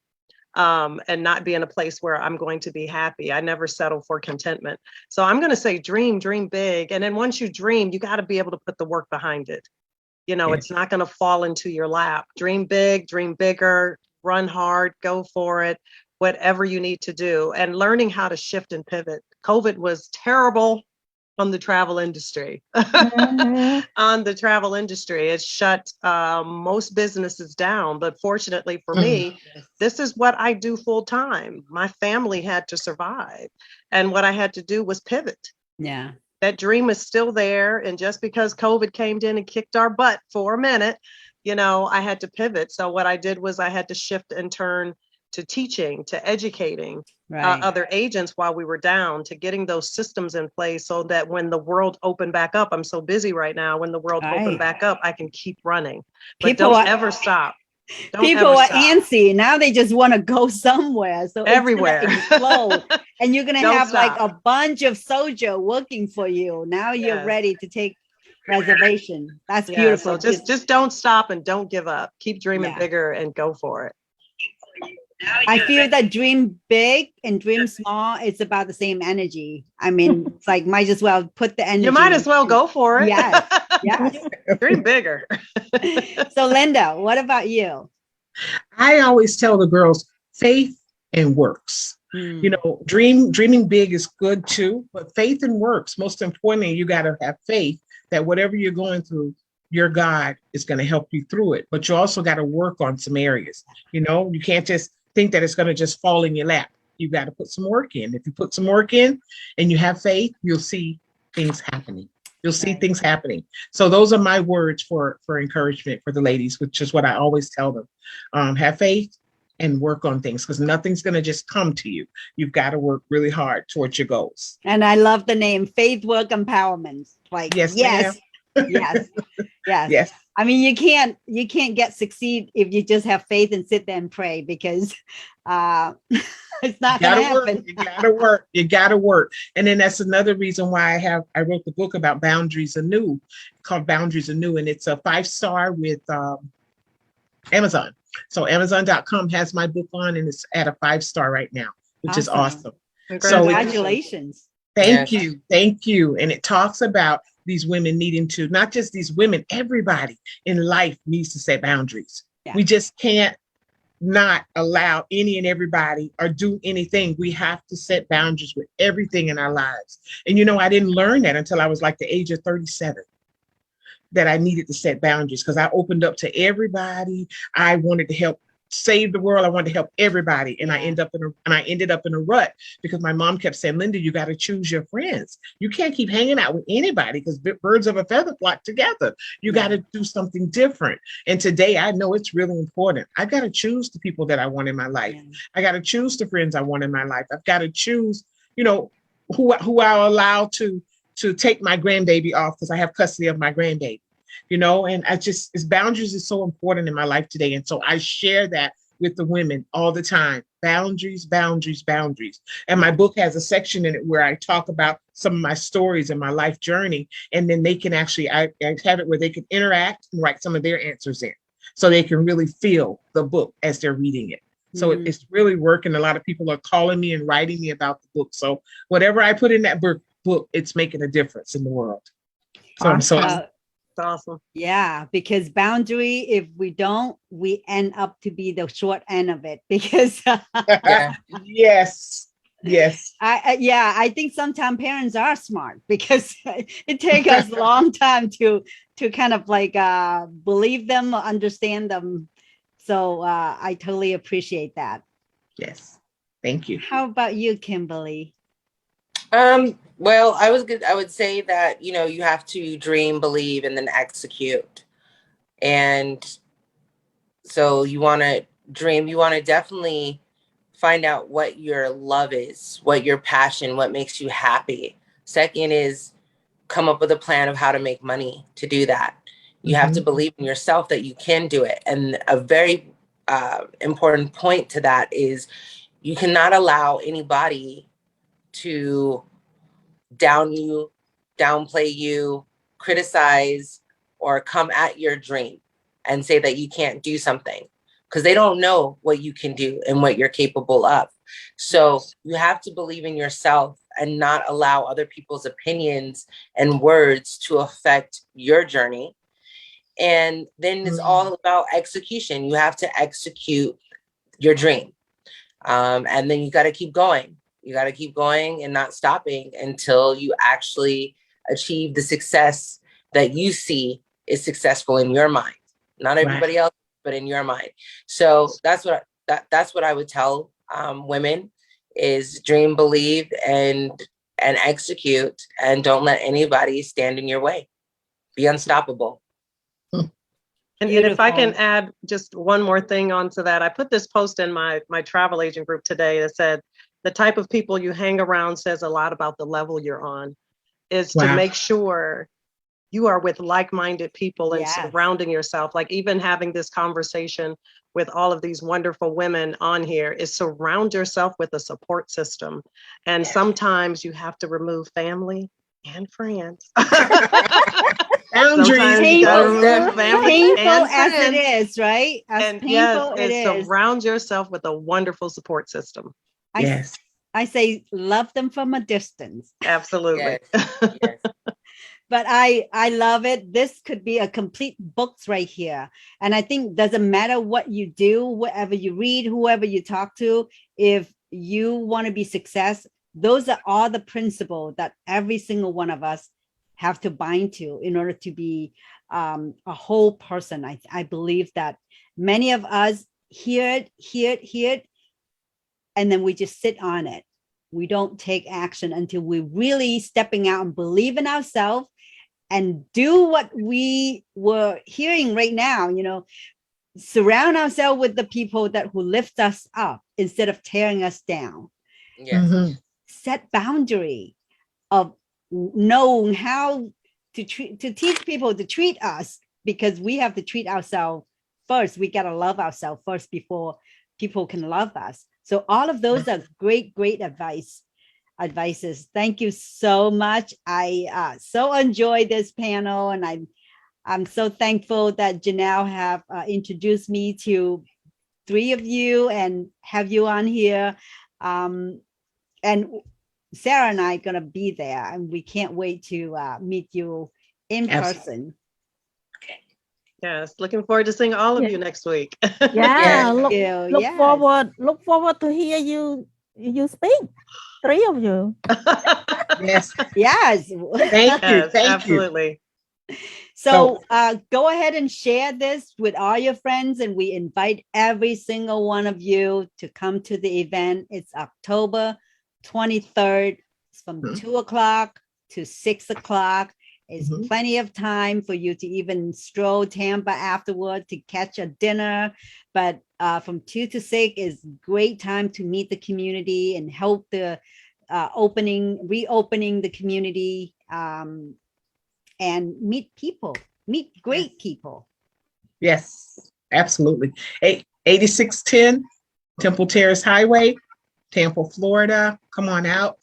Speaker 4: and not be in a place where I'm going to be happy. I never settle for contentment. So I'm going to say dream big. And then once you dream, you got to be able to put the work behind it. It's not going to fall into your lap. Dream big, dream bigger, run hard, go for it, whatever you need to do. And learning how to shift and pivot. COVID was terrible on the travel industry.
Speaker 2: Mhm.
Speaker 4: On the travel industry, it shut most businesses down. But fortunately for me, this is what I do full time. My family had to survive. And what I had to do was pivot.
Speaker 1: Yeah.
Speaker 4: That dream is still there. And just because COVID came in and kicked our butt for a minute, I had to pivot. So what I did was I had to shift and turn to teaching, to educating
Speaker 1: Right.
Speaker 4: other agents while we were down, to getting those systems in place so that when the world opened back up, I'm so busy right now, when the world
Speaker 1: Right.
Speaker 4: opened back up, I can keep running. But
Speaker 1: People
Speaker 4: don't
Speaker 1: are-
Speaker 4: ever stop. Don't
Speaker 1: People
Speaker 4: ever
Speaker 1: are
Speaker 4: stop.
Speaker 1: antsy. Now they just want to go somewhere. So
Speaker 4: Everywhere.
Speaker 1: It's gonna explode. And you're going to
Speaker 4: Don't
Speaker 1: have like
Speaker 4: stop.
Speaker 1: a bunch of soldier working for you. Now you're
Speaker 4: Yes.
Speaker 1: ready to take reservation. That's
Speaker 4: Yeah,
Speaker 1: beautiful.
Speaker 4: so just don't stop and don't give up. Keep dreaming
Speaker 1: Yeah.
Speaker 4: bigger and go for it.
Speaker 1: I feel that dream big and dream small, it's about the same energy. I mean, it's like might as well put the energy.
Speaker 4: You might as well go for it.
Speaker 1: Yes. Yes.
Speaker 4: Dream bigger.
Speaker 1: So Linda, what about you?
Speaker 5: I always tell the girls, faith and works. Dreaming big is good too, but faith and works. Most importantly, you got to have faith that whatever you're going through, your God is going to help you through it. But you also got to work on some areas. You can't just think that it's going to just fall in your lap. You got to put some work in. If you put some work in and you have faith, you'll see things happening. You'll see
Speaker 1: Right.
Speaker 5: things happening. So those are my words for encouragement for the ladies, which is what I always tell them. Have faith and work on things, because nothing's going to just come to you. You've got to work really hard towards your goals.
Speaker 1: And I love the name Faith Work Empowerment. Like,
Speaker 5: Yes,
Speaker 1: yes, yes, yes.
Speaker 5: Yes.
Speaker 1: I mean, you can't get succeed if you just have faith and sit there and pray, because it's not going to happen.
Speaker 5: You gotta work. You gotta work. And then that's another reason why I wrote the book about Boundaries Anew, called Boundaries Anew, and it's a 5-star with Amazon. So Amazon.com has my book on, and it's at a 5-star right now, which is
Speaker 1: Awesome.
Speaker 5: awesome.
Speaker 1: Congratulations.
Speaker 5: Thank you. And it talks about these women needing to, not just these women, everybody in life needs to set boundaries.
Speaker 1: Yeah.
Speaker 5: We just can't not allow any and everybody or do anything. We have to set boundaries with everything in our lives. And I didn't learn that until I was like the age of 37, that I needed to set boundaries, because I opened up to everybody. I wanted to help save the world. I wanted to help everybody. And I ended up in a rut, because my mom kept saying, Linda, you got to choose your friends. You can't keep hanging out with anybody, because birds of a feather flock together. You got to do something different. And today I know it's really important. I got to choose the people that I want in my life. I got to choose the friends I want in my life. I've got to choose, who I'll allow to take my grandbaby off, because I have custody of my grandbaby. And boundaries is so important in my life today. And so I share that with the women all the time. Boundaries, boundaries, boundaries. And my book has a section in it where I talk about some of my stories and my life journey. And then they can actually, I have it where they can interact and write some of their answers in, so they can really feel the book as they're reading it. So it's really working. A lot of people are calling me and writing me about the book. So whatever I put in that book, it's making a difference in the world. So I'm so
Speaker 1: Uh,
Speaker 4: Awesome.
Speaker 1: yeah, because boundary, if we don't, we end up to be the short end of it because
Speaker 3: Yeah.
Speaker 5: yes. Yes.
Speaker 1: I think sometimes parents are smart because it takes us a long time to kind of like believe them or understand them. So I totally appreciate that.
Speaker 5: Yes. Thank you.
Speaker 1: How about you, Kimberly?
Speaker 3: Well, I would say that, you have to dream, believe, and then execute. And so you want to dream, you want to definitely find out what your love is, what your passion, what makes you happy. Second is come up with a plan of how to make money to do that. You have to believe in yourself that you can do it. And a very important point to that is you cannot allow anybody to downplay you, criticize, or come at your dream and say that you can't do something because they don't know what you can do and what you're capable of. So you have to believe in yourself and not allow other people's opinions and words to affect your journey. And then it's all about execution. You have to execute your dream. And then you got to keep going. You got to keep going and not stopping until you actually achieve the success that you see is successful in your mind. Not everybody else, but in your mind. So that's what I would tell women is dream, believe, and execute, and don't let anybody stand in your way. Be unstoppable.
Speaker 4: And if I can add just one more thing onto that, I put this post in my travel agent group today that said, the type of people you hang around says a lot about the level you're on, is to make sure you are with like-minded people and surrounding yourself. Like even having this conversation with all of these wonderful women on here is surround yourself with a support system. And sometimes you have to remove family and friends.
Speaker 5: Boundaries.
Speaker 1: Painful as it is, right? As painful it is.
Speaker 4: Surround yourself with a wonderful support system.
Speaker 1: I say love them from a distance.
Speaker 4: Absolutely.
Speaker 3: Yes.
Speaker 1: But I love it. This could be a complete books right here. And I think doesn't matter what you do, whatever you read, whoever you talk to, if you want to be success, those are all the principles that every single one of us have to bind to in order to be a whole person. I believe that many of us hear it, and then we just sit on it. We don't take action until we're really stepping out and believe in ourselves and do what we were hearing right now, surround ourselves with the people who lift us up instead of tearing us down.
Speaker 3: Yes.
Speaker 1: Set boundary of knowing how to teach people to treat us, because we have to treat ourselves first. We got to love ourselves first before people can love us. So all of those are great advices. Thank you so much. I so enjoyed this panel, and I'm so thankful that Janelle have introduced me to three of you and have you on here. And Sarah and I are going to be there, and we can't wait to meet you in person.
Speaker 4: Yes, looking forward to seeing all of you next week.
Speaker 2: Look forward to hear you speak. Three of you.
Speaker 1: Yes.
Speaker 5: Thank
Speaker 4: you.
Speaker 1: So go ahead and share this with all your friends, and we invite every single one of you to come to the event. It's October 23rd. It's from 2 o'clock to 6 o'clock. It's plenty of time for you to even stroll Tampa afterward to catch a dinner. But from 2 to 6 is great time to meet the community and help the reopening the community, and meet great people.
Speaker 5: Yes, absolutely. 8610 Temple Terrace Highway, Tampa, Florida. Come on out.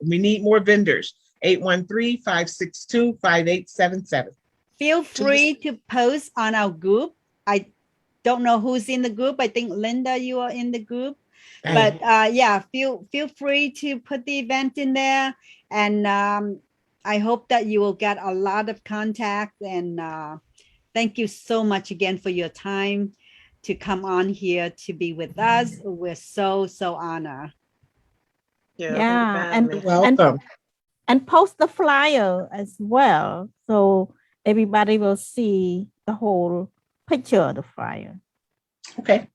Speaker 5: We need more vendors. 813-562-5877.
Speaker 1: Feel free to post on our group. don't know who's in the group. I think Linda, you are in the group.
Speaker 5: I-
Speaker 1: But yeah, feel free to put the event in there, and I hope that you will get a lot of contact. And thank you so much again for your time to come on here to be with us. We're so honored.
Speaker 2: Yeah,
Speaker 4: thank you for having me.
Speaker 5: welcome.
Speaker 2: And post the flyer as well, so everybody will see the whole picture of the flyer.
Speaker 5: Okay.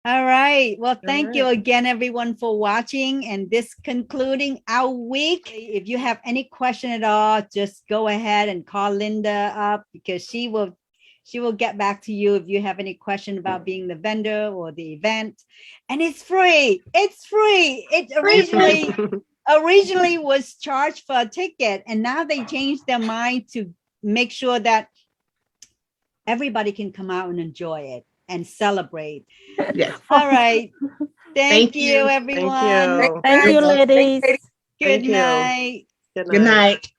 Speaker 1: All right. Well,
Speaker 4: All
Speaker 1: thank you
Speaker 4: right.
Speaker 1: again, everyone, for watching. And this concluding our week. If you have any question at all, just go ahead and call Linda up, because she will get back to you if you have any question about being the vendor or the event. And it's free. It's free. It originally was charged for a ticket, and now they changed their mind to make sure that everybody can come out and enjoy it and celebrate.
Speaker 5: Yes.
Speaker 1: All right. Thank
Speaker 5: Thank
Speaker 1: you,
Speaker 5: you.
Speaker 1: everyone.
Speaker 4: Thank you.
Speaker 2: Thank you, ladies.
Speaker 1: Good
Speaker 4: Thank you.
Speaker 1: night.
Speaker 4: Good
Speaker 5: Good night.